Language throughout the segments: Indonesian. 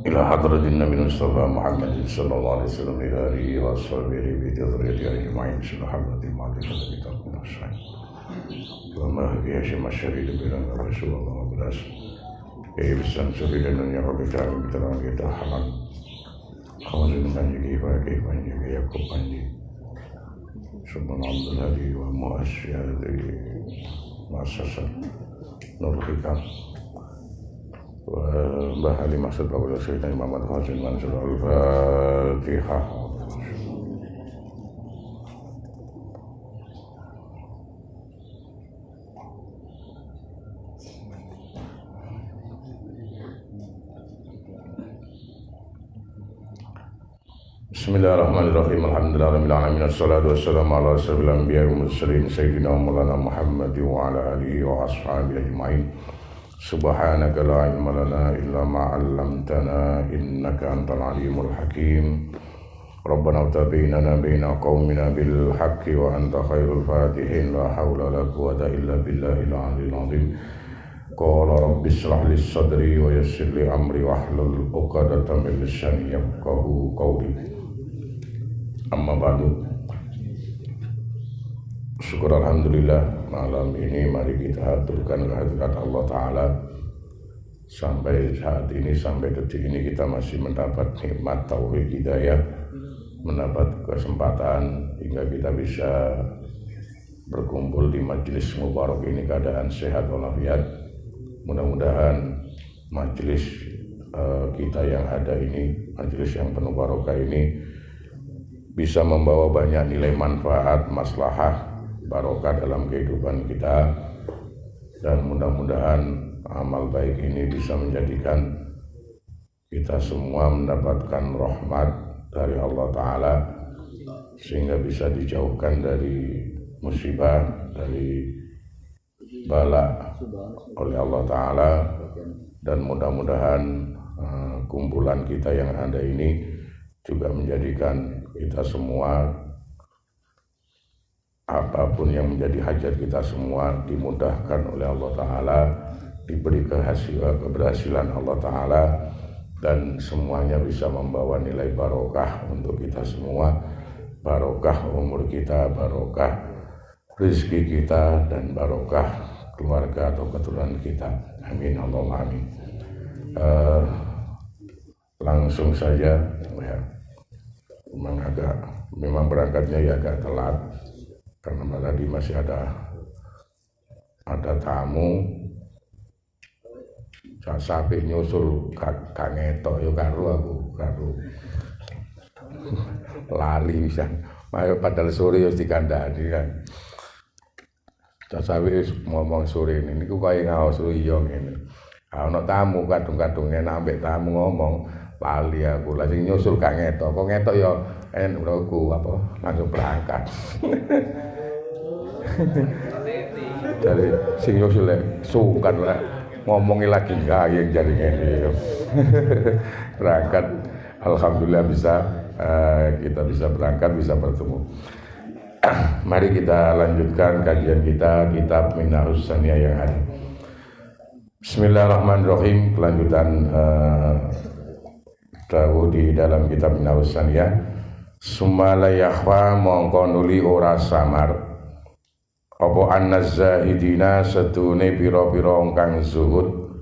إلى حضرة النبي المصطفى محمد صلى الله عليه وسلم إلى آله وأصحابه وذريته أجمعين سبحان الله المعلم الذي تقول الشيء وما هي شيء الشرير بلا رسول الله بلاس بسم سبيل أن يرى بتاعه بتاعه kita halal خمسين banjir كيف banjir يكون banjir سبحان الله الذي ومؤسس مؤسسة نور الحكام Mbah Ali Maksud Bapak Sayyidina Imam Muhammad Hasan Mansur Al-Fatihah. Bismillahirrahmanirrahim. Alhamdulillahirabbil alamin. Wassalatu wassalamu ala asyrofil anbiya'i wal mursalin sayyidina Maulana Muhammad wa ala alihi wa ashabihi ajmain. Subhanaka la ilma lana illa ma 'allamtana innaka antal alimul hakim. Rabbana tabayyana baina qaumina bil haqqi wa anta khairul fatihin la haula wala quwwata illa billahil aliyyil azim. Qala rabbi shrah li sadri wa yassir li amri wahlul 'uqdatam min lisani yafqahu qawli. Amma ba'du. Syukur alhamdulillah malam ini mari kita haturkan kehadirat Allah Ta'ala. Sampai saat ini, sampai detik ini kita masih mendapat nikmat tauhid hidayah, mendapat kesempatan hingga kita bisa berkumpul di majelis mubarak ini keadaan sehat walafiat. Mudah-mudahan majelis kita yang ada ini, majelis yang penuh barokah ini bisa membawa banyak nilai manfaat, maslahah, barokah dalam kehidupan kita, dan mudah-mudahan amal baik ini bisa menjadikan kita semua mendapatkan rahmat dari Allah Ta'ala sehingga bisa dijauhkan dari musibah, dari bala oleh Allah Ta'ala, dan mudah-mudahan kumpulan kita yang ada ini juga menjadikan kita semua, apapun yang menjadi hajat kita semua dimudahkan oleh Allah Ta'ala, diberi keberhasilan Allah Ta'ala, dan semuanya bisa membawa nilai barokah untuk kita semua, barokah umur kita, barokah rezeki kita, dan barokah keluarga atau keturunan kita. Amin Allahumma amin. Langsung saja ya, memang berangkatnya ya agak telat karena tadi masih ada tamu. Sampai nyusul gak ngetok yo karo lali bisa. Mayo padahal sore yo dikandani kan. Sampai ngomong sore ini niku kaya ngaos yo ngene. Ana tamu kadung-kadung enak ambek tamu ngomong lali aku. Lah sing nyusul gak ngetok. Kok ngetok yo aku apa langsung berangkat. Dari sing nyusul sungkan lah ngomongi lagi enggak yang jadi ngene. Berangkat alhamdulillah kita bisa berangkat, bisa bertemu. Mari kita lanjutkan kajian kita kitab Minhajus Saniyah yang ada. Bismillahirrahmanirrahim. Kelanjutan dawuh di dalam kitab Minhajus Saniyah. Summa la yakhfa mongko nuli ora samar apa annazahidina setune pira-pira kang zuhud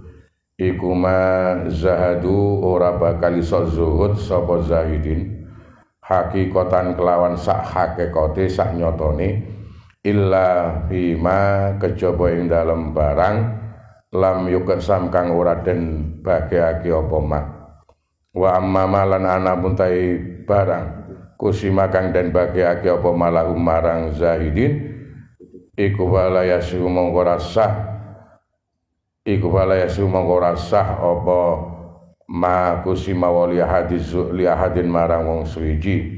iku ma zahadu ora bakal iso zuhud sapa zahidin hakikatan kelawan sak hakikate sak nyatane illa bima kejaba ing dalem barang lam yukasam kang ora den bagiake apa mak wa amma malan ana puntai barang kusima kang den bagiake apa malahum marang zahidin iku wala yasu mongko rasah apa ma kusima wali hadin marang wong suwiji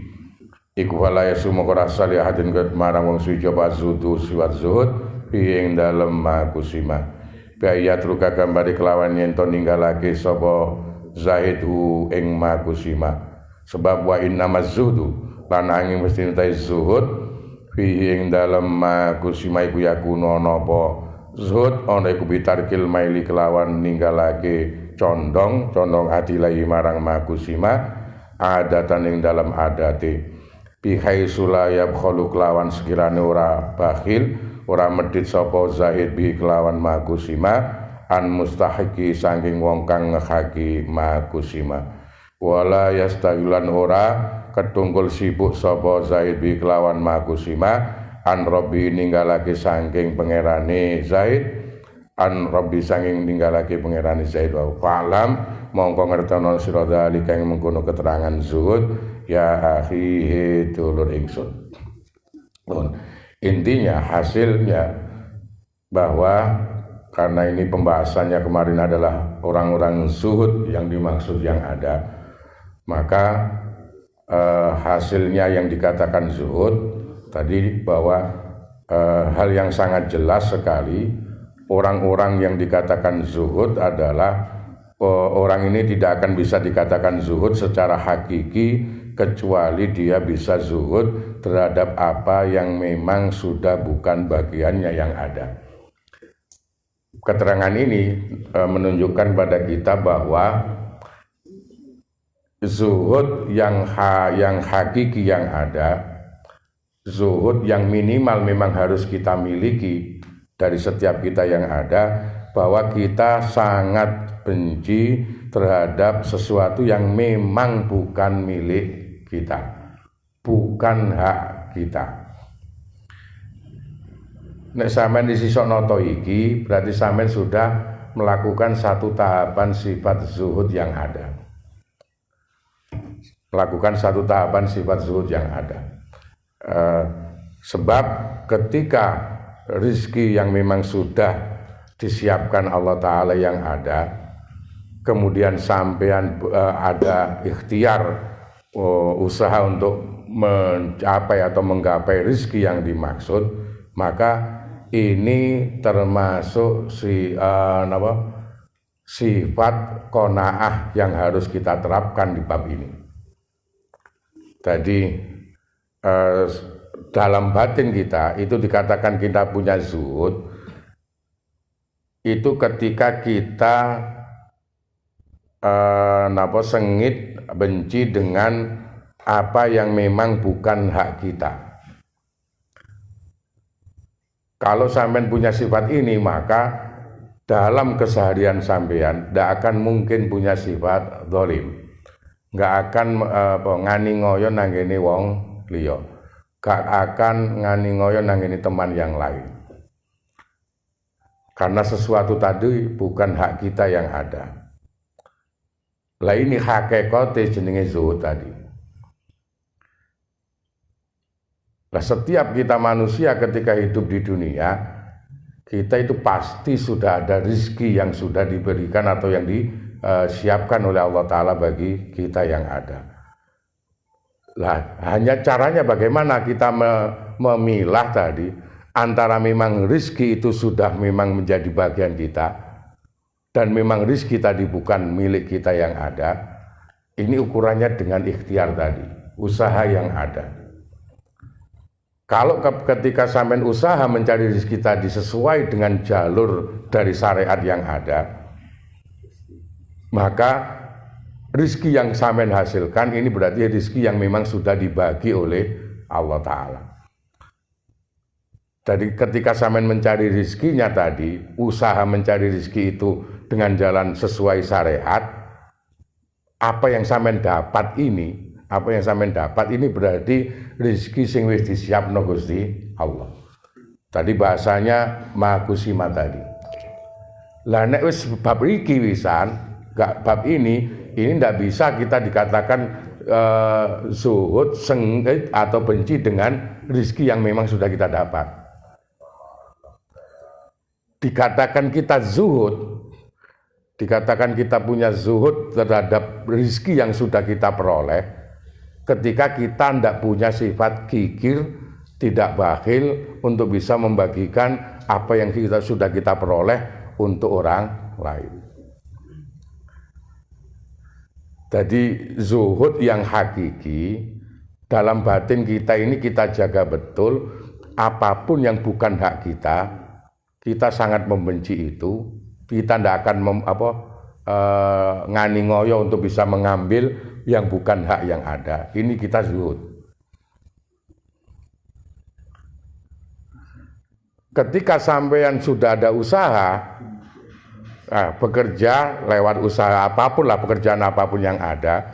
iku wala yasu mongko rasah li hadin marang wong suwiji apa zuhud siwat zuhud ing dalem ma kusima biayat ruka gambari kelawan yen to ninggalake sapa zahidu ing ma kusima sebab wa innamaz zuhdu lan angin mesti entai zuhud fi ing dalem ma kusima iku yakuno napa zuhud ana iku bitarkil maili kelawan ninggalake condong adilai marang makusima adatan ing dalam adate bihai sulayab kholuk lawan sekirane ora bakhil ora medhit sapa zaid bi kelawan makusima an mustahiki saking wong kang ngehaki makusima wala yastahilan ora ketunggul sibuk sapa zaid bi kelawan makusima an robbi ninggalake saking pangerane zaid an robbi saking ninggalake pangerane zaid wa falam mongko ngertono sira dalika ing mengkono keterangan zuhud ya akhi dulur ingsun. Intinya hasilnya bahwa karena ini pembahasannya kemarin adalah orang-orang zuhud yang dimaksud yang ada, maka hasilnya yang dikatakan zuhud tadi bahwa hal yang sangat jelas sekali orang-orang yang dikatakan zuhud adalah orang ini tidak akan bisa dikatakan zuhud secara hakiki kecuali dia bisa zuhud terhadap apa yang memang sudah bukan bagiannya yang ada. Keterangan ini menunjukkan pada kita bahwa zuhud yang hakiki yang ada, zuhud yang minimal memang harus kita miliki dari setiap kita yang ada, bahwa kita sangat benci terhadap sesuatu yang memang bukan milik kita, bukan hak kita. Nek sampean disisokno to iki berarti sampean sudah melakukan satu tahapan sifat zuhud yang ada. Melakukan satu tahapan sifat zuhud yang ada. Sebab ketika rizki yang memang sudah disiapkan Allah Ta'ala yang ada, kemudian sampean ada ikhtiar usaha untuk mencapai atau menggapai rizki yang dimaksud, maka ini termasuk sifat qanaah yang harus kita terapkan di bab ini. Jadi dalam batin kita itu dikatakan kita punya zuhud itu ketika kita sengit benci dengan apa yang memang bukan hak kita. Kalau sampean punya sifat ini, maka dalam keseharian sampean tidak akan mungkin punya sifat zalim. Nggak akan ngani ngoyo nanggini wong liya. Nggak akan ngani ngoyo nanggini teman yang lain. Karena sesuatu tadi bukan hak kita yang ada. Lah ini hakikate jenenge zuhud tadi. Nah, setiap kita manusia ketika hidup di dunia, kita itu pasti sudah ada rezeki yang sudah diberikan atau yang disiapkan oleh Allah Ta'ala bagi kita yang ada. Lah, hanya caranya bagaimana kita memilah tadi antara memang rezeki itu sudah memang menjadi bagian kita dan memang rezeki tadi bukan milik kita yang ada. Ini ukurannya dengan ikhtiar tadi, usaha yang ada. Kalau ketika sampean usaha mencari rezeki tadi sesuai dengan jalur dari syariat yang ada, maka rezeki yang sampean hasilkan ini berarti rezeki yang memang sudah dibagi oleh Allah Ta'ala. Jadi ketika sampean mencari rezekinya tadi, usaha mencari rezeki itu dengan jalan sesuai syariat, apa yang sampean dapat ini berarti rezeki sing wis disiapno Gusti Allah. Tadi bahasanya makusima tadi. Lah nek wis bab iki wisan, gak bab ini ndak bisa kita dikatakan zuhud, sengit atau benci dengan rezeki yang memang sudah kita dapat. Dikatakan kita zuhud, dikatakan kita punya zuhud terhadap rezeki yang sudah kita peroleh ketika kita tidak punya sifat kikir, tidak bakhil untuk bisa membagikan apa yang sudah kita peroleh untuk orang lain. Jadi zuhud yang hakiki dalam batin kita ini kita jaga betul, apapun yang bukan hak kita, kita sangat membenci itu. Kita tidak akan ngani ngoyo untuk bisa mengambil yang bukan hak yang ada. Ini kita zuhud. Ketika sampean sudah ada usaha, bekerja lewat usaha apapun lah, pekerjaan apapun yang ada,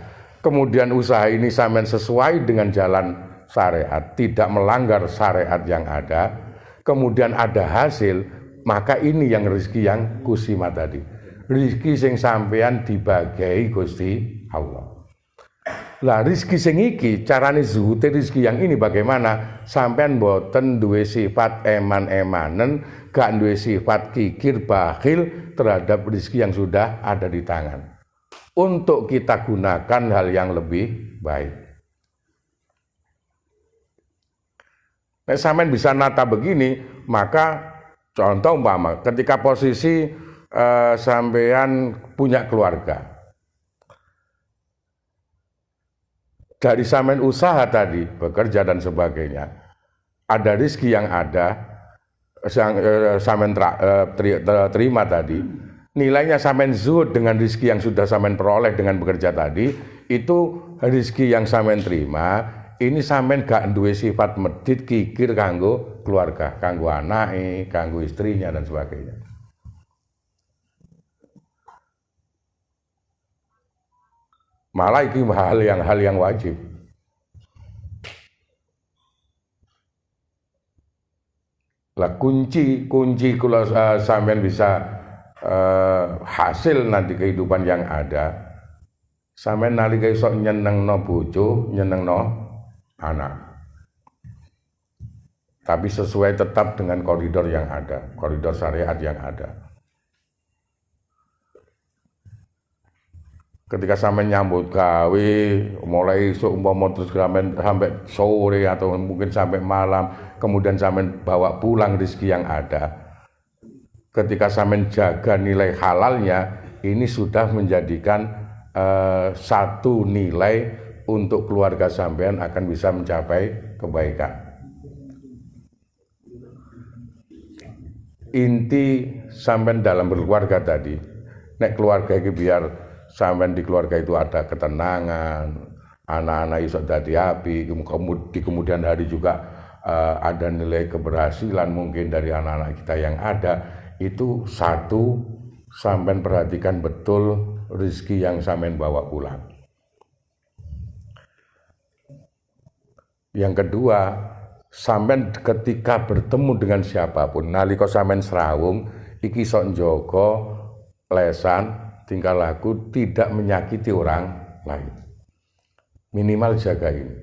kemudian usaha ini sampean sesuai dengan jalan syariat, tidak melanggar syariat yang ada, kemudian ada hasil, maka ini yang rezeki yang kusima tadi. Rezeki sing sampean dibagi Gusti Allah. Lah rezeki sing iki carane zuhute rezeki yang ini bagaimana? Sampean boten duwe sifat eman-emanen, gak duwe sifat kikir bakhil terhadap rezeki yang sudah ada di tangan. Untuk kita gunakan hal yang lebih baik. Nah, sampean bisa nata begini, maka contoh umpama ketika posisi sampean punya keluarga. Dari sampean usaha tadi, bekerja dan sebagainya, ada rezeki yang ada, sampean terima tadi, nilainya sampean zuhud dengan rezeki yang sudah sampean peroleh dengan bekerja tadi, itu rezeki yang sampean terima, ini sampean gak duwe sifat medit kikir kanggo keluarga, kanggo anake, kanggo istrinya dan sebagainya. Malah itu hal yang wajib. Lah kunci kalau sampean bisa hasil nanti kehidupan yang ada, sampean nalika iso nyenengno bojo, nyenengno anak. Tapi sesuai tetap dengan koridor yang ada, koridor syariat yang ada. Ketika sampai nyambut gawe, mulai seumpama terus sampai sore atau mungkin sampai malam, kemudian sampai bawa pulang rezeki yang ada. Ketika sampai jaga nilai halalnya, ini sudah menjadikan satu nilai untuk keluarga sampean akan bisa mencapai kebaikan. Inti sampean dalam berkeluarga tadi, nek keluarga ini biar sampean di keluarga itu ada ketenangan, anak-anak iso dadi api, di kemudian hari juga ada nilai keberhasilan mungkin dari anak-anak kita yang ada, itu satu, sampean perhatikan betul rezeki yang sampean bawa pulang. Yang kedua, sampean ketika bertemu dengan siapapun, nalika sampean serawung, iki sok njaga lesan tingkah laku tidak menyakiti orang lain. Minimal jaga ini.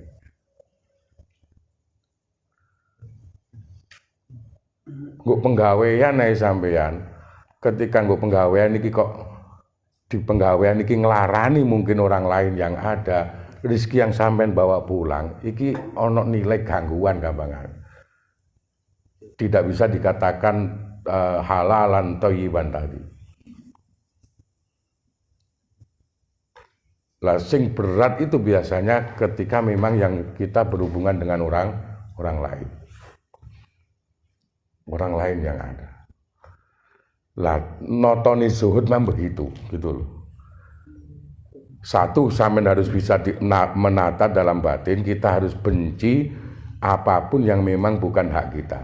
Nggo penggawean ae sampean. Ketika nggo penggawean iki kok di penggawean iki nglarani mungkin orang lain yang ada, rezeki yang sampean bawa pulang iki ono nilai gangguan gampangan. Tidak bisa dikatakan halalan thayyiban tadi. Lah sing berat itu biasanya ketika memang yang kita berhubungan dengan orang lain. Orang lain yang ada. Lah notoni zuhud memang begitu, gitu loh. Satu, sampean harus bisa menata dalam batin, kita harus benci apapun yang memang bukan hak kita.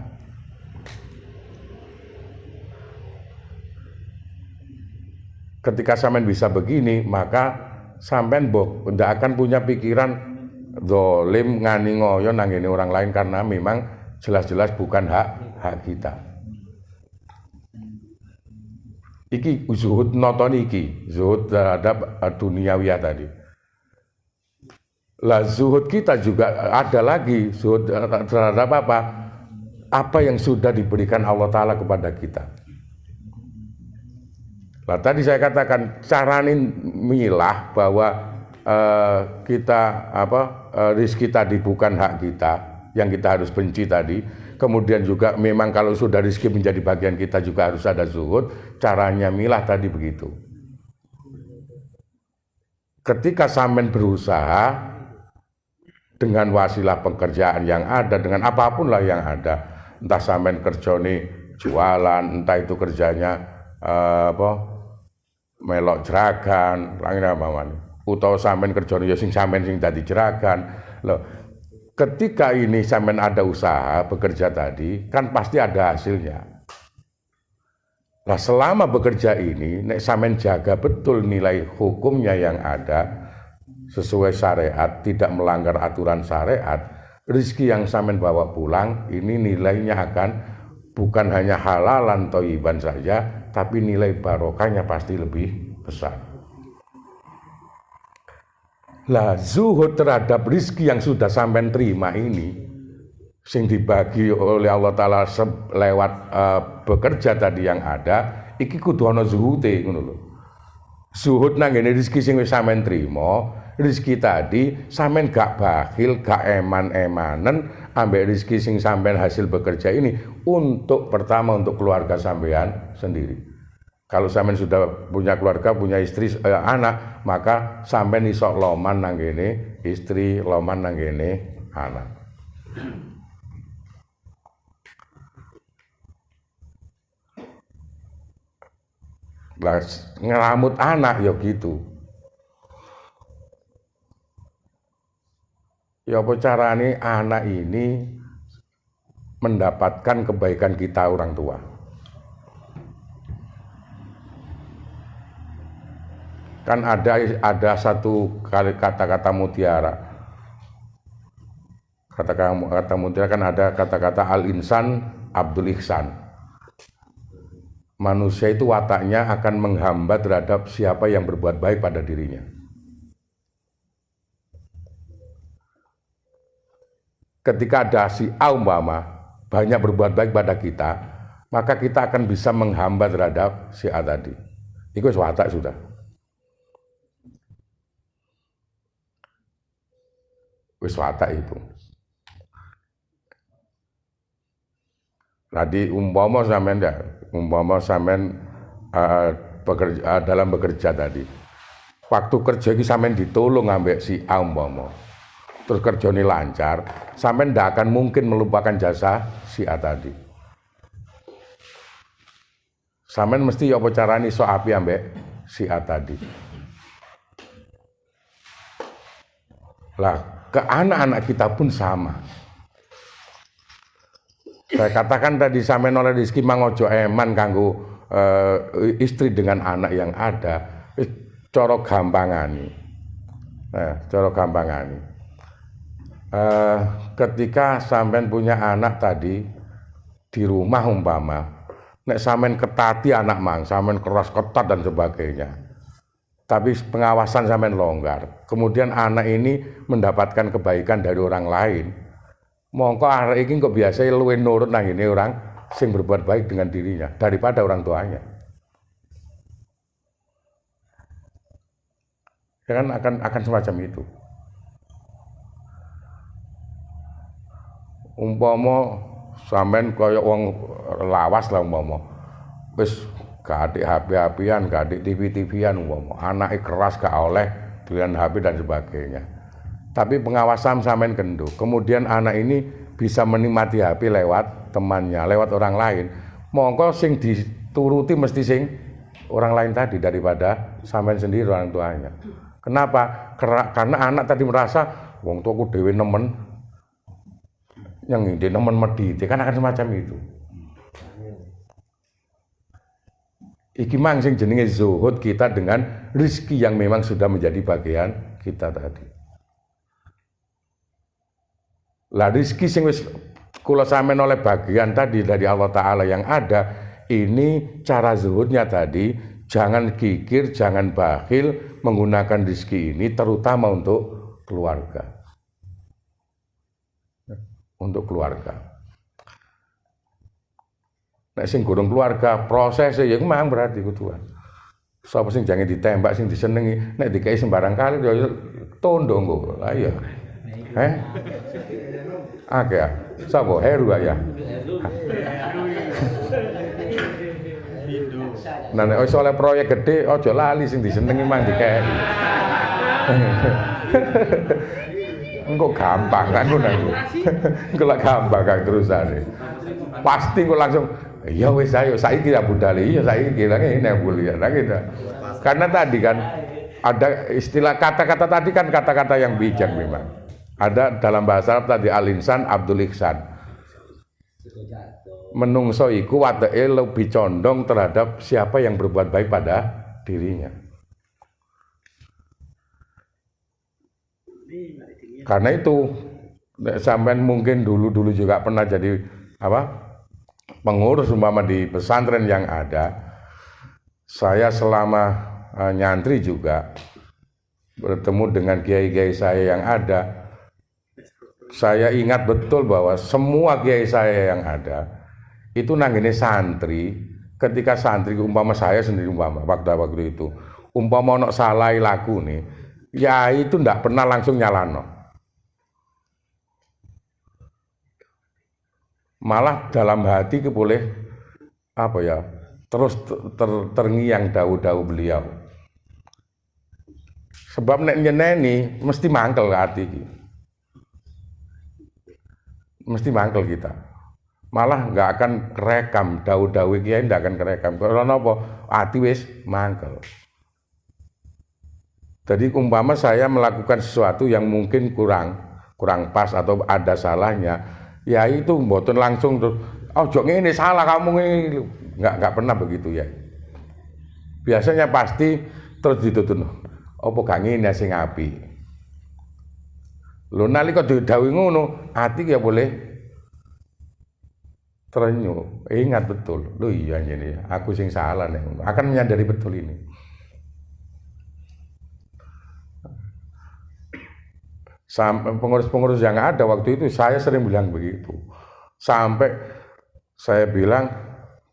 Ketika sampean bisa begini, maka sampean tidak akan punya pikiran zalim ngani ngoyo nanggini orang lain karena memang jelas-jelas bukan hak kita. Iki zuhud nonton iki, zuhud terhadap duniawiyah tadi. Lah zuhud kita juga ada lagi, zuhud terhadap apa? Apa yang sudah diberikan Allah Ta'ala kepada kita. Lah tadi saya katakan caranin milah bahwa kita rezeki tadi bukan hak kita, yang kita harus benci tadi. Kemudian juga memang kalau sudah rezeki menjadi bagian kita juga harus ada zuhud. Caranya milah tadi begitu. Ketika sampean berusaha dengan wasilah pekerjaan yang ada, dengan apapun lah yang ada, entah sampean kerjane jualan, entah itu kerjanya melok jeragan, langit mawon. Utawa sampean kerjane ya sing sampean sing dadi jeragan. Loh, ketika ini sampean ada usaha bekerja tadi, kan pasti ada hasilnya. Nah, selama bekerja ini, nek sampean jaga betul nilai hukumnya yang ada sesuai syariat, tidak melanggar aturan syariat, rezeki yang sampean bawa pulang ini nilainya akan bukan hanya halalan thayyiban saja, tapi nilai barokahnya pasti lebih besar. Lah zuhud terhadap rizki yang sudah sampean terima ini sing dibagi oleh Allah Ta'ala lewat bekerja tadi yang ada, iki kudu ana zuhude ngono lho. Zuhud nang ngene rizki sing wis sampean trima, rizki tadi sampean gak bakhil, gak eman-emanen ambek rizki sing sampean hasil bekerja ini untuk pertama untuk keluarga sampean sendiri. Kalau sampean sudah punya keluarga, punya istri, anak, maka sampean iso loman nang kene istri, loman nang kene anak. Lah ngeramut anak ya gitu. Ya apa carane anak ini mendapatkan kebaikan kita orang tua? Kan ada satu kali kata-kata mutiara. Kata-kata mutiara kan ada kata-kata al-insan Abdul Ihsan. Manusia itu wataknya akan menghambat terhadap siapa yang berbuat baik pada dirinya. Ketika ada si A umpama banyak berbuat baik pada kita, maka kita akan bisa menghambat terhadap si A tadi. Itu watak sudah. Wis watak itu. Tadi umpama sampean bekerja dalam bekerja tadi. Waktu kerja iki sampean ditolong ambek si A umpama. Terus kerjane lancar, sampean ndak akan mungkin melupakan jasa si A tadi. Sampean mesti apa carane iso api ambek si A tadi. Lah ke anak-anak kita pun sama. Saya katakan tadi sampean oleh rezeki mangojo eman kanggo istri dengan anak yang ada, cara gampangane. Cara gampangane. Ketika sampean punya anak tadi di rumah umpama, nek sampean ketati anak mang, sampean keras ketat dan sebagainya. Tapi pengawasan sampean longgar. Kemudian anak ini mendapatkan kebaikan dari orang lain. Mongko arek iki kok biasa luwih nurut nang ngene orang sing berbuat baik dengan dirinya daripada orang tuanya. Ya kan akan semacam itu. Umpama sampean kaya wong lawas lah umpama. Wis gak adik HP-HPan, gak adik TV-TVan umpama. Anake keras gak oleh dengan HP dan sebagainya. Tapi pengawasan sampean kendo. Kemudian anak ini bisa menikmati HP lewat temannya, lewat orang lain. Mongko sing dituruti mesti sing orang lain tadi daripada sampean sendiri orang tuanya. Kenapa? Karena anak tadi merasa wong tuaku dhewe nemen yang ini nemen medhit, kan akan semacam itu. Iki mang sing jenenge zuhud kita dengan rezeki yang memang sudah menjadi bagian kita tadi. Lah rezeki sing wis kula sampeyan oleh bagian tadi dari Allah Ta'ala yang ada, ini cara zuhudnya tadi, jangan kikir, jangan bakhil menggunakan rezeki ini terutama untuk keluarga. Untuk keluarga. Nek sing gorong keluarga, prosesnya ya memang berarti kuduan. Sapa sing jange ditembak, sing disenengi, nek dikai sembarang kali ya tondo engko. Lah iya. Akeh ya. Sapa Heru ya? Nah nek wis oleh proyek gede aja lali sing disenengi mang dikei. Engko gampang kan ngono. Engko lak gampang kan terusane. Pasti kok langsung ya wis ayo saiki ya budal iya saiki lagi nek kuliah lagi Karena tadi kan ada istilah kata-kata tadi kan kata-kata yang bijak memang. Ada dalam bahasa Arab tadi al-insan Abdul Ihsan. Menungso iku wateke lebih condong terhadap siapa yang berbuat baik pada dirinya. Karena itu sampean mungkin dulu juga pernah jadi pengurus umpama di pesantren yang ada. Saya selama nyantri juga bertemu dengan kiai-kiai saya yang ada. Saya ingat betul bahwa semua kiai saya yang ada itu nanggene santri. Ketika santri umpama saya sendiri waktu itu umpama ono salah laku nih, ya itu ndak pernah langsung nyalano. Malah dalam hati boleh terus terngiang dawu-dawu beliau. Sebab nek nyeneni mesti mangkel hati iki. Mesti mangkel kita. Malah nggak akan kerekam dawu-dawu kiai, ndak akan kerekam. Karena apa? Hati wis mangkel. Jadi umpama saya melakukan sesuatu yang mungkin kurang pas atau ada salahnya, ya itu mboten langsung terus ojo ngene salah kamu ngene. Enggak pernah begitu ya. Biasanya pasti terus ditutun. Apa gak ngene sing apik. Lho nalika didhawuhi ngono, ati ya boleh terenyuh. Ingat betul. Lho iya ini aku sing salah nek akan menyadari betul ini. Sampai pengurus-pengurus yang ada waktu itu saya sering bilang begitu. Sampai saya bilang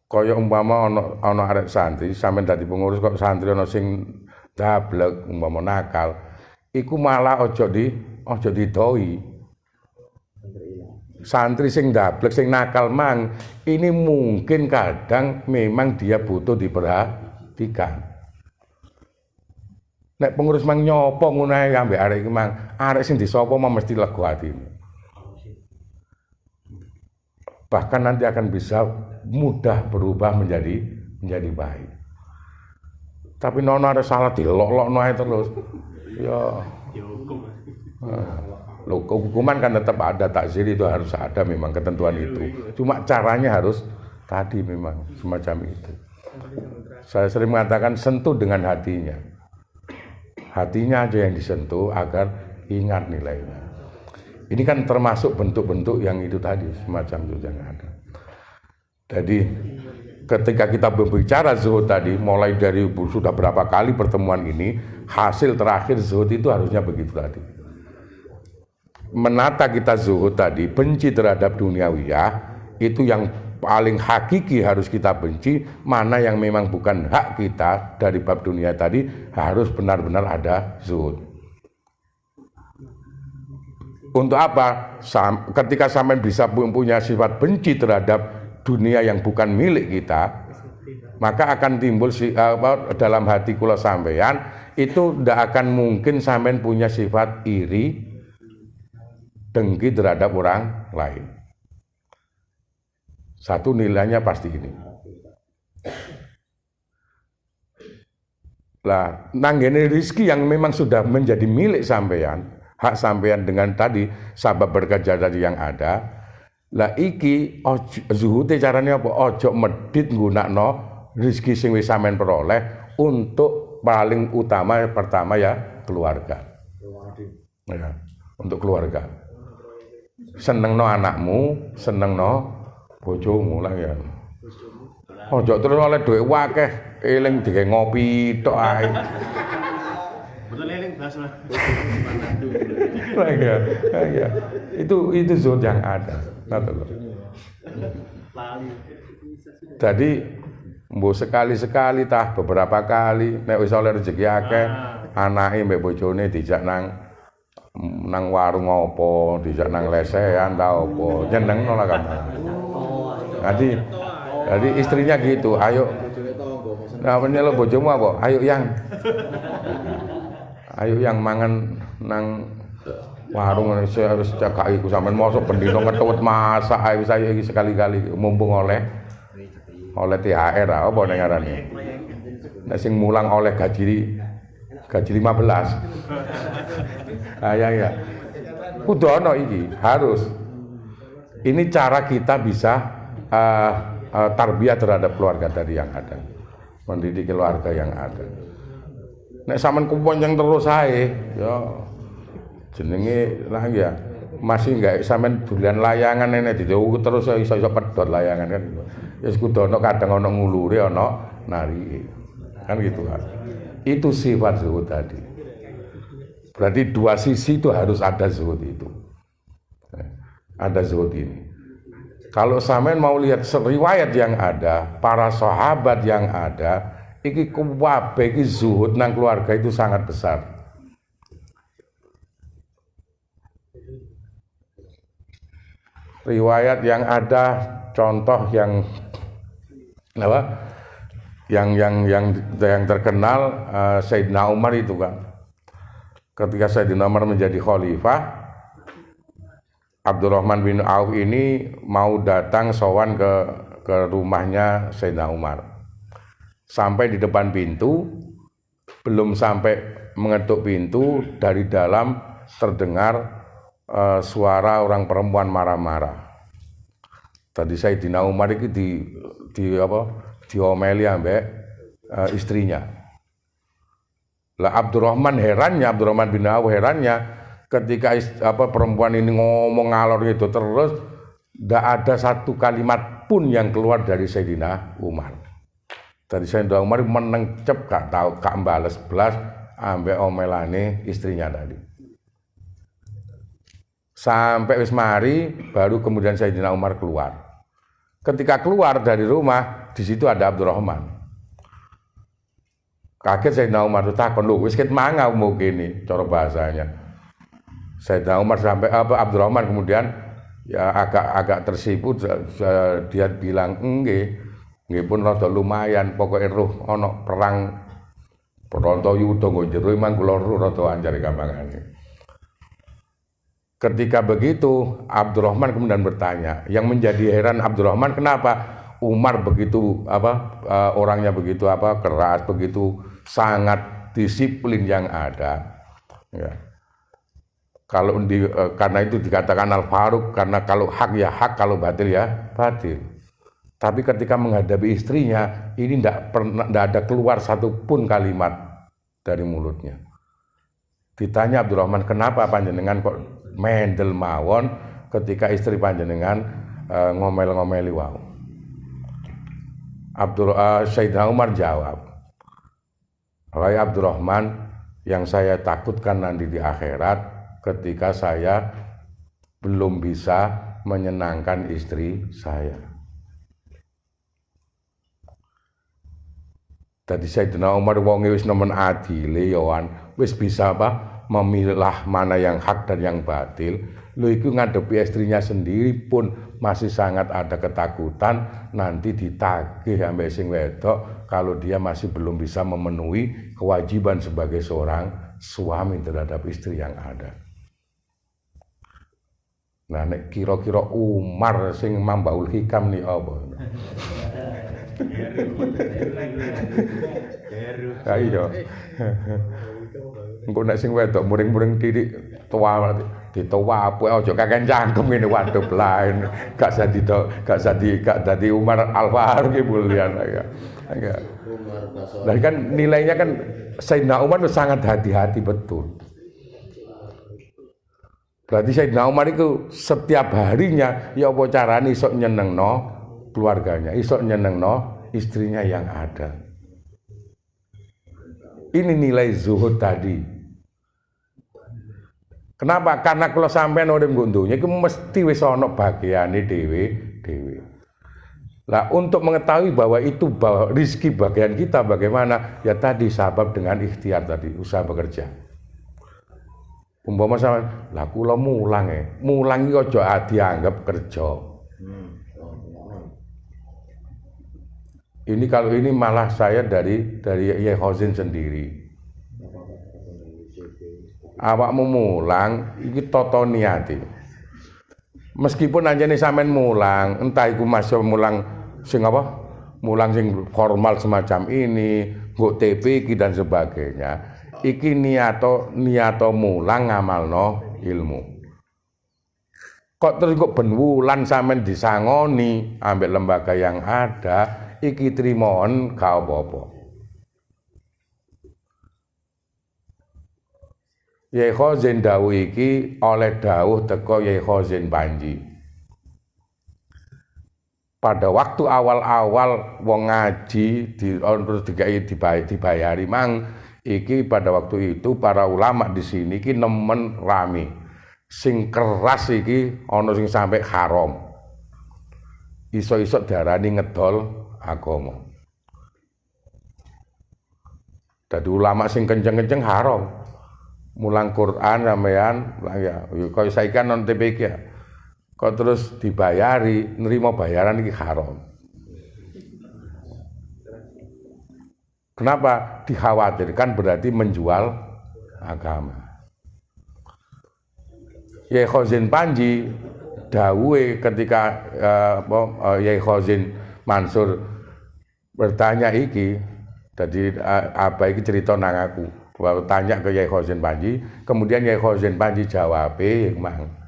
kaya umpama ana arek santri sampean dadi pengurus kok santri ana sing dablek umpama nakal iku malah aja didoi. Santri sing dablek sing nakal mang ini mungkin kadang memang dia butuh diperhatikan. Nek pengurus mang nyopo ngono ae ambek arek iki mang arek sing disapa mesti lega atine. Bahkan nanti akan bisa mudah berubah menjadi baik. Tapi nono ada salah dilok-lokno ae terus. Ya hukum. Hukuman kan tetap ada, takzir itu harus ada memang ketentuan itu. Cuma caranya harus tadi memang semacam itu. Saya sering mengatakan sentuh dengan hatinya. Hatinya aja yang disentuh agar ingat nilainya. Ini kan termasuk bentuk-bentuk yang itu tadi, semacam itu yang ada. Jadi ketika kita berbicara zuhud tadi, mulai dari sudah berapa kali pertemuan ini, hasil terakhir zuhud itu harusnya begitu tadi. Menata kita zuhud tadi, benci terhadap duniawiyah, itu yang paling hakiki harus kita benci, mana yang memang bukan hak kita dari bab dunia tadi, harus benar-benar ada zuhud. Untuk apa? Ketika sampean bisa punya sifat benci terhadap dunia yang bukan milik kita, maka akan timbul dalam hati kula sampean itu tidak akan mungkin sampean punya sifat iri, dengki terhadap orang lain. Satu nilainya pasti ini. Lah, nanggene rezeki yang memang sudah menjadi milik sampean, hak sampean dengan tadi sabab berkerja tadi yang ada. Lah iki zuhute carane apa? Ojo medhit nggunakno rezeki sing wis sampean peroleh untuk paling utama pertama ya keluarga. Ya, untuk keluarga. Senengno anakmu, senengno bojomu lah ya. Ojo terus oleh dhuwit akeh eling dige ngopi tok ae. Betul eling blas lah. Ya. Itu zat yang ada. Jadi mbo sekali-sekali tah beberapa kali nek wis oleh rezeki akeh anake mbek bojone dijak nang warung apa, dijak nang lesehan ta apa, nyenengno lah kamu. Jadi istrinya gitu, ayo. Nah, menyelo bojomu apa? Ayo yang mangan nang warung harus jaga iku sampean mosok bendino ngetut masak ae wis ayo iki sekali-kali mumpung oleh THR apa ning ngarane. Nek sing mulang oleh gaji 15. Ya. Kudu ana iki, harus. Ini cara kita bisa tarbiyah terhadap keluarga tadi yang ada. Mendidik keluarga yang ada. Nek sampean kumponyang terus ae, ya jenenge lah ya masih enggak sampean dolan layangan nek didhawuhi terus iso pedhot layangan kan. Wis kudu ana kadang ana ngulure ana narike. Kan gitu kan. Itu sifat zuhud tadi. Berarti dua sisi itu harus ada zuhud itu. Ada zuhud ini. Kalau sampean mau lihat riwayat yang ada, para sahabat yang ada, iki kuwabe iki zuhud nang keluarga itu sangat besar. Riwayat yang ada, contoh yang apa? Yang terkenal Sayyidina Umar itu kan. Ketika Sayyidina Umar menjadi khalifah, Abdurrahman bin Auf ini mau datang sowan ke rumahnya Sayyidina Umar. Sampai di depan pintu, belum sampai mengetuk pintu, dari dalam terdengar suara orang perempuan marah-marah. Tadi Sayyidina Umar itu diomeli ambek istrinya. Lah Abdurrahman bin Auf herannya ketika perempuan ini ngomong ngalor itu terus, tidak ada satu kalimat pun yang keluar dari Sayyidina Umar. Tadi Sayyidina Umar menengcep gak bales belas ambek omelane istrinya tadi. Sampai wis mari baru kemudian Sayyidina Umar keluar. Ketika keluar dari rumah, di situ ada Abdurrahman. Kaget Sayyidina Umar tuh takon, lho wis ket mangau mau gini cara bahasanya. Sayyidina Umar sampai Abdurrahman kemudian ya agak tersipu, dia bilang nggih pun rada lumayan, pokoke roh ana perang Brontoyuda nggo jero imang kula roh rada anjare gampangane. Ketika begitu Abdurrahman kemudian bertanya, yang menjadi heran Abdurrahman kenapa Umar begitu orangnya begitu keras, begitu sangat disiplin yang ada. Ya. Kalau karena itu dikatakan Al-Faruq, karena kalau hak ya hak, kalau batil ya batil. Tapi ketika menghadapi istrinya, ini tidak ada keluar satu pun kalimat dari mulutnya. Ditanya Abdurrahman, kenapa panjenengan kok mendel mawon ketika istri panjenengan ngomel-ngomeli wau. Sayyidina Umar jawab, wahai Abdurrahman, yang saya takutkan nanti di akhirat ketika saya belum bisa menyenangkan istri saya. Tadi Sayyidina Umar wonge wis nemen adile yoan, wis bisa memilah mana yang hak dan yang batil. Lho iku ngadepi istrinya sendiri pun masih sangat ada ketakutan nanti ditagih ambek sing wedok kalau dia masih belum bisa memenuhi kewajiban sebagai seorang suami terhadap istri yang ada. Nah nek kira-kira Umar sing Mambaul Hikam nih apa? Ya iya. Engko nek sing wedok muring-muring titik tua ditowapu aja kakek cangkem ngene waduh lain gak dadi Umar Al-Faruq bulian ya. Lah kan nilainya kan Sayyidina Umar itu sangat hati-hati betul. Berarti Sayyidina Umar itu setiap harinya ya apa carane iso nyenengno keluarganya, iso nyenengno istrinya yang ada. Ini nilai zuhud tadi. Kenapa? Karena kalau sampean urip nggondonya iku mesti wis ana bagiane dhewe. Lah untuk mengetahui bahwa itu rezeki bagian kita bagaimana? Ya tadi sabab dengan ikhtiar tadi, usaha bekerja. Umpama sampean, lah kula mulang iki aja dianggap kerja. Ini kalau ini malah saya dari Yai Khozin sendiri. Awakmu mulang iki tata niati. Meskipun anjene sampean mulang, entah iku masih mulang sing mulang sing formal semacam ini, nggo TP iki dan sebagainya. Iki niato mulang ngamalno ilmu. Kok terus kok ben wulan sampean disangoni ambek lembaga yang ada, iki trimoon gak apa-apa. Yai Khazin dawuh iki oleh dawuh teko Yai Khazin Panji. Pada waktu awal-awal wong ngaji terus dibayari mang iki pada waktu itu para ulama di sini iki nemen rame. Sing keras iki ana sing sampai haram. Iso-iso diarani ngedol agama. Dadi ulama sing kenceng-kenceng haram. Mulang Quran sampean ya kaya saiki kan non TPK ya. Kok terus dibayari, nerima bayaran iki haram. Kenapa? Dikhawatirkan berarti menjual agama. Yai Khazin Panji dawuhe ketika Yai Khazin Mansur bertanya iki, jadi apa iki cerita nang aku. Tanya ke Yai Khazin Panji, kemudian Yai Khazin Panji jawab, mang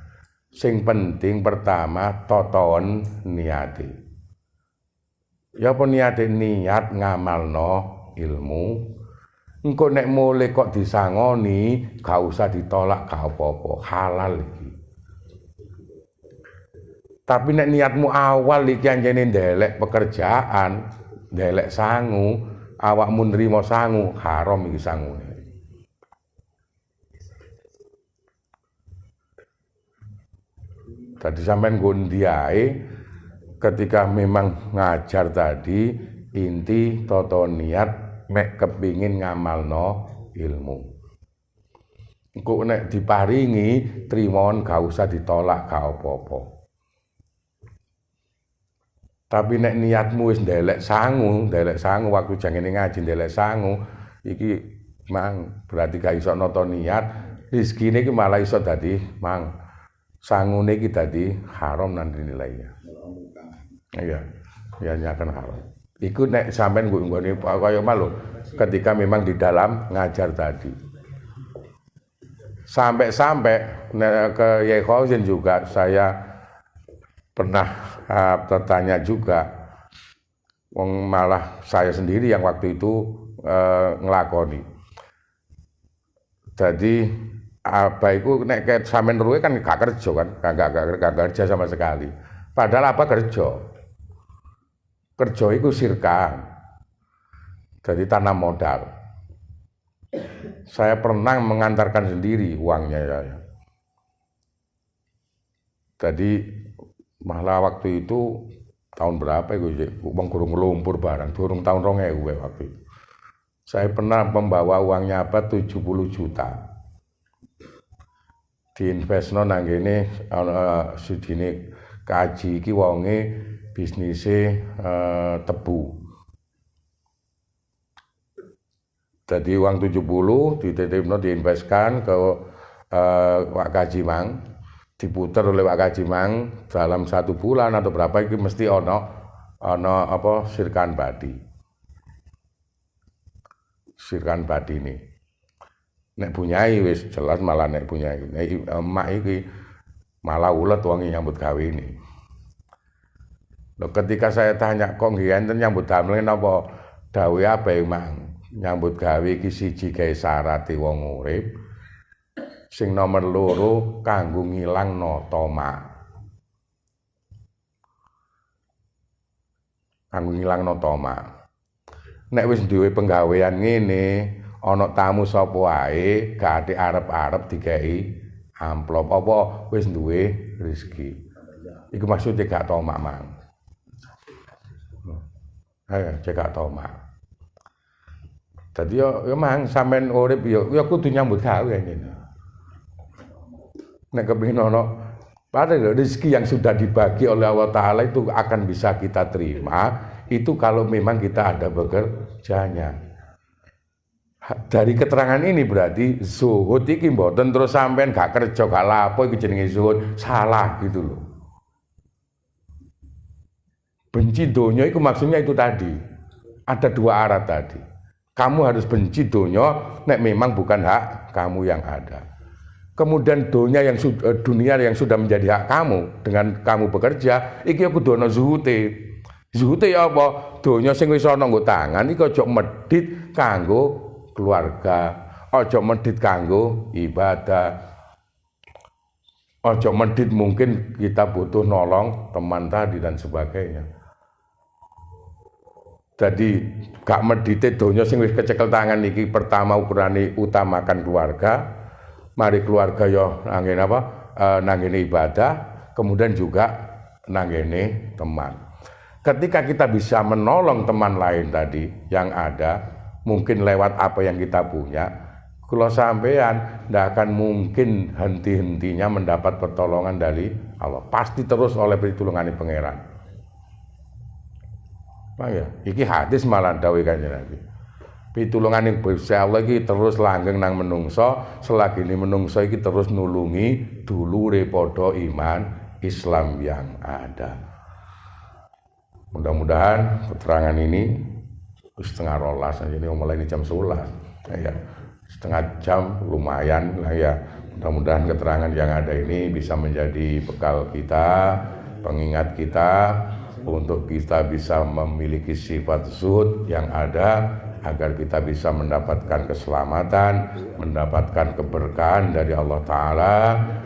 sing penting pertama toton niate. Ya apa niate? Niat ngamalno ilmu. Engko nek mulai kok disangoni, gak usah ditolak gak apa-apa, halal iki. Tapi nek niatmu awal iki anjene ndelek pekerjaan, ndelek sangu, awakmu nrimo sangu, haram iki sangune. Tadi sampean ngondi ae ketika memang ngajar tadi inti toto niat nek kepingin ngamalno ilmu. Engko nek diparingi trimon gak usah ditolak gak apa-apa. Tapi nek niatmu wis ndelek sangu waktu jangene ngaji ndelek sangu iki mang berarti gak iso nata niat, rezekine iki malah iso dadi mang sangune iki dadi haram nanti nilainya. Iya, ya nyaken haram. Iku nek sampean nggone kaya malu ketika memang di dalam ngajar tadi. Sampai ke Yai Khazin juga saya pernah bertanya juga. Wong malah saya sendiri yang waktu itu ngelakoni. Jadi apa itu nek sampean ruwe kan gak kerja kan, gak kerja sama sekali. Padahal apa kerja? Kerja itu sirka. Jadi tanam modal. Saya pernah mengantarkan sendiri uangnya ya. Jadi malah waktu itu tahun berapa itu wong gurung lumpur barang, durung tahun 2000 waktu itu. Saya pernah membawa uangnya 70 juta. Diinvestno nang kene sudine kaji iki wonge bisnise tebu. Jadi uang 70 dititipno diinvestkan ke Wak Kaji Mang, diputer oleh Wak Kaji Mang dalam 1 bulan atau berapa iki mesti ono apa sirkan badi. Sirkan badi ini. Nek punyai wis jelas malah nek punyai. Nek emak iki malah ulet wong nyambut gawe ini. Loh, ketika saya tanya kok nggih enten nyambut damel napa dawuhe apa Mang? Nyambut gawe iki siji gawe syarate wong urip. Sing nomor 2 kanggo ngilangno tamak. Kanggo ngilangno tamak. Nek wis duwe penggawean ngene, ana tamu sapa wae gak arep-arep digawe amplop apa wis duwe rezeki. Iku maksudnya gak tamak Mang. Gak tamak. Dadi yo Mang sampean urip yo kudu nyambut gawe ngene. Nek kepengin ana padahal rezeki yang sudah dibagi oleh Allah Ta'ala itu akan bisa kita terima itu kalau memang kita ada bekerjanya. Dari keterangan ini berarti zuhud iki mboten terus sampean gak kerja gak lapo iki jenenge zuhud, salah gitu loh. Benci donya itu maksudnya itu tadi. Ada 2 arah tadi. Kamu harus benci donya nek memang bukan hak kamu yang ada. Kemudian dunia yang sudah menjadi hak kamu dengan kamu bekerja, iki kudu ana zuhute. Zuhute ya apa? Donya sing wis ana nggo tangan iki aja medhit kanggo keluarga, aja medhit kanggo ibadah. Aja medhit mungkin kita butuh nolong teman tadi dan sebagainya. Jadi gak medhite donya sing wis kecekel tangan iki pertama ukurane utamakan keluarga. Mari keluarga ya nanggene apa? Nanggene ibadah, kemudian juga nanggene teman. Ketika kita bisa menolong teman lain tadi yang ada, mungkin lewat apa yang kita punya, kalau sampean ndak akan mungkin henti-hentinya mendapat pertolongan dari Allah. Pasti terus oleh pitulungane pangeran. Nah ya, iki hadis malah dawuh Kanjeng Nabi. Pitulungane Gusti Allah iki terus langgeng nang menungso, selagi ini menungso iki terus nulungi dulure padha iman Islam yang ada. Mudah-mudahan keterangan ini setengah rolas aja ini mulai jam 11 ya. Setengah jam lumayan lah ya. Mudah-mudahan keterangan yang ada ini bisa menjadi bekal kita, pengingat kita untuk kita bisa memiliki sifat zuhud yang ada agar kita bisa mendapatkan keselamatan, mendapatkan keberkahan dari Allah Ta'ala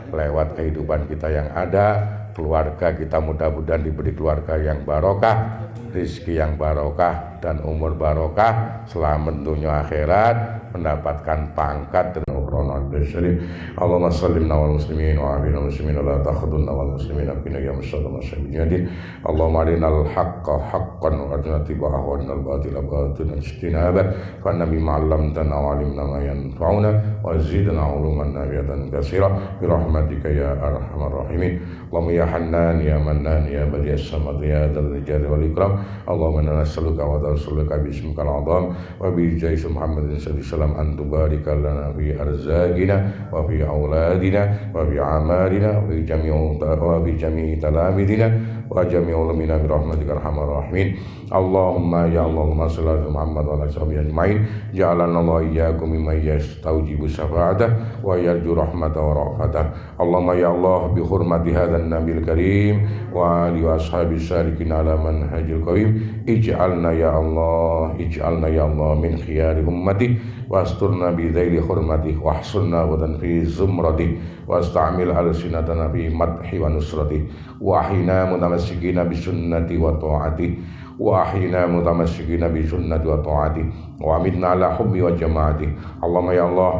lewat kehidupan kita yang ada, keluarga kita mudah-mudahan diberi keluarga yang barokah, rezeki yang barokah dan umur barokah, selamat dunia akhirat, mendapatkan pangkat dan ukronon besri. Allahumma sallimna wal muslimin wa abina muslimin la takhudunna wal muslimin abina ya musallam sayyidin. Allahumma arinal haqqa haqqan wa arina tibaha wa arinal batila batilan istinaba fa nabi ma'allamtana wa alimna ma yanfa'una wa zidna uluman nabiatan katsira bi rahmatika ya arhamar rahimin. Allahumma ya hannan ya mannan ya badiyas samad ya dzal jalali wal ikram. Allahumma inna nas'aluka wa nas'aluka bismikal azam wa bi jahi Muhammadin sallallahu an tubarika lana fi arzaqina wa fi auladina wa fi amalina wa fi jami'i talamidina wa jami'i ulamina bi rahmatika arhamar rahimin. Allahumma ya Allahumma shalli ala Muhammad wa ala sahbihi ajma'in ja'alana Allah iyyakum mimman yastaujibu syafa'atah wa yarju rahmatah wa ra'fatah. Allahumma ya Allah bi hurmati hadzal nabil karim wa ali wa ashabi syarikin ala manhajil qawim ij'alna ya Allah min khiyari ummati wasturna bi dzaili hurmati wahsunna wa fi zumrati wasta'mil alsinatana fi madhi wa nusrati wa ahina mutamassikina bi sunnati wa ta'ati wa ahina mutamassikina bi sunnati wa ta'ati wa amitna ala hubbi wa jama'ati. Allahumma ya Allah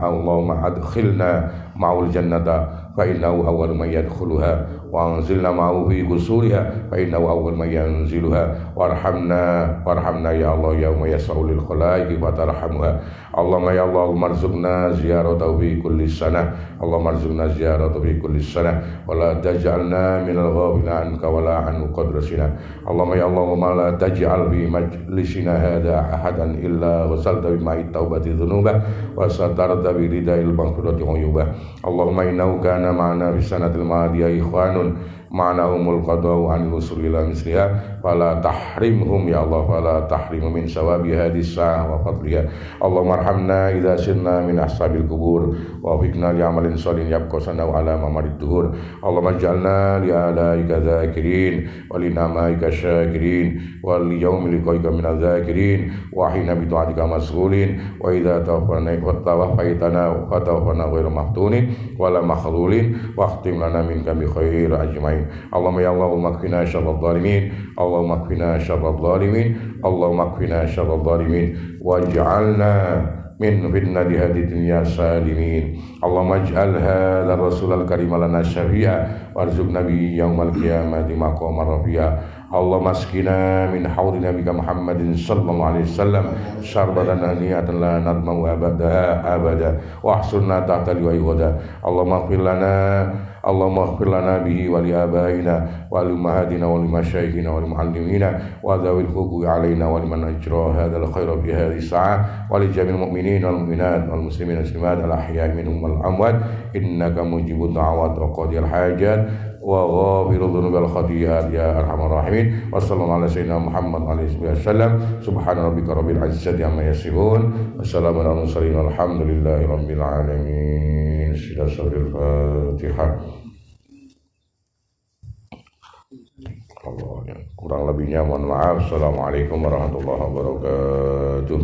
Allahumma adkhilna ma'ul jannata fa innahu awwalu man yadkhuluha wa anzilna ma'ahu fi qusuriha fa innahu awwalu man yanziluha warhamna ya Allah yauma yas'ulul khalaiqi wa tarhamha. Allahumma ya Allah marzuqna ziyaratahu fi kulli sanah. Allahumma marzuqna ziyaratahu fi kulli sanah wa la taj'alna minal ghafilina anka wa la an qadrasina. Allahumma ya Allah la taj'al fi majlisina hadha ahadan illa wasalta bi ma'i taubati dzunubah wa satarta bi ridail maghfirati uyubah. Allahumma innahu kana ma'ana fi sanatil madiyah ikhwanun ma'nahumul qadau anil usuli ila misliha fala tahrimhum ya Allah fala tahrimu min sawabi hadis sa'ah wa fadliha. Allahumma arhamna idza sirna min ashabil kubur wa fikna li amalin shalin yabqasana ala mamarid duhur. Allahumma ij'alna li alaika dzakirin wa li namaika syakirin wa li yaumil liqaika min adzakirin wa hina bi ta'atika masghulin wa idza tawaffaytana wa tawaffana ghairu maftunin wa la makhdhulin wa khtim lana minka bi khair ajmain. Allahumma ya Allah makfina syarrad zalimin. Allahumma makfina syarrad zalimin. Allahumma makfina syarrad zalimin waj'alna min fitnati hadhihi dunya salimin. Allahumma ij'al hadzal rasulal karim lana syafi'a warzuqna bi yaumal qiyamati maqaman rafi'a. Allahumma askina min haudi nabiyika Muhammadin sallallahu alaihi wasallam syarbatan aniyatan la nadmau abada wa ahsunna tahta liwa'i ghada. Allahumma ighfir lana bihi wa li abaina wa li ummahatina wa li masyayikhina wa li muallimina wa dhawil huquqi alaina wa liman ajra hadzal khaira fi hadhihi sa'ah wa li jami'il mu'minina wal mu'minat wal muslimin wal muslimat al ahya'i minhum wal amwat innaka mujibud da'awat wa qadiyal hajat wa ghafiru dzunubil khati'at ya arhamar rahimin. Wassallallahu ala sayyidina Muhammad alaihi wasallam. Subhana rabbika rabbil izzati amma yasifun. Wassalamu ala mursalin walhamdulillahi rabbil alamin. Suratul Fatihah. Allah, kurang lebihnya mohon maaf. Assalamualaikum warahmatullahi wabarakatuh.